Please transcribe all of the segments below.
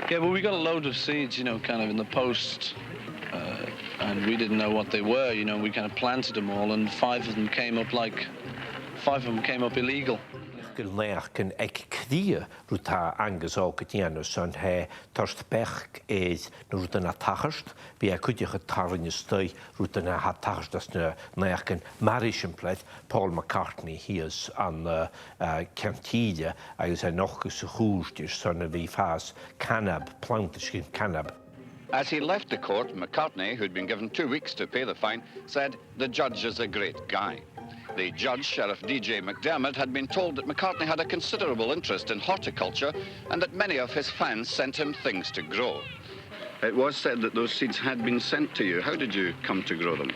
Yeah, well, we got a load of seeds, you know, kind of in the post, and we didn't know what they were, you know, we kind of planted them all, and five of them came up illegal. Gylnech ag cria rúta Angus Òg son he torst bech rúta na tachast, bí a cuideach a tarrin stoi rúta na ha tachast as na nech marishinpleit Paul McCartney hias an Cantíide agus a nochgus a chústir son a bhí fás canab, plantaskin canab. As he left the court, McCartney, who'd been given 2 weeks to pay the fine, said the judge is a great guy. The judge, Sheriff DJ McDermott, had been told that McCartney had a considerable interest in horticulture and that many of his fans sent him things to grow. It was said that those seeds had been sent to you. How did you come to grow them?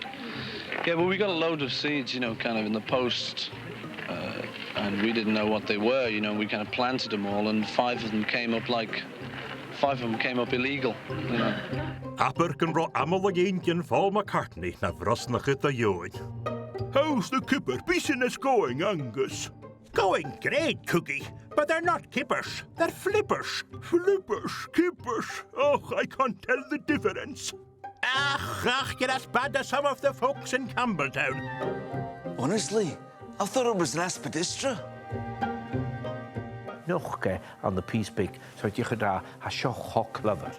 Yeah, well, we got a load of seeds, you know, kind of in the post, and we didn't know what they were, you know, we kind of planted them all, and five of them came up illegal, you know. Apper can ro amal again Paul McCartney na vrosnach a yoin. How's the kipper business going, Angus? Going great, Cookie, but they're not kippers, they're flippers. Flippers, kippers, oh, I can't tell the difference. Ach, you're as bad as some of the folks in Campbelltown. Honestly, I thought it was an aspidistra. Noch on the peace big, so you could a shock hock lover.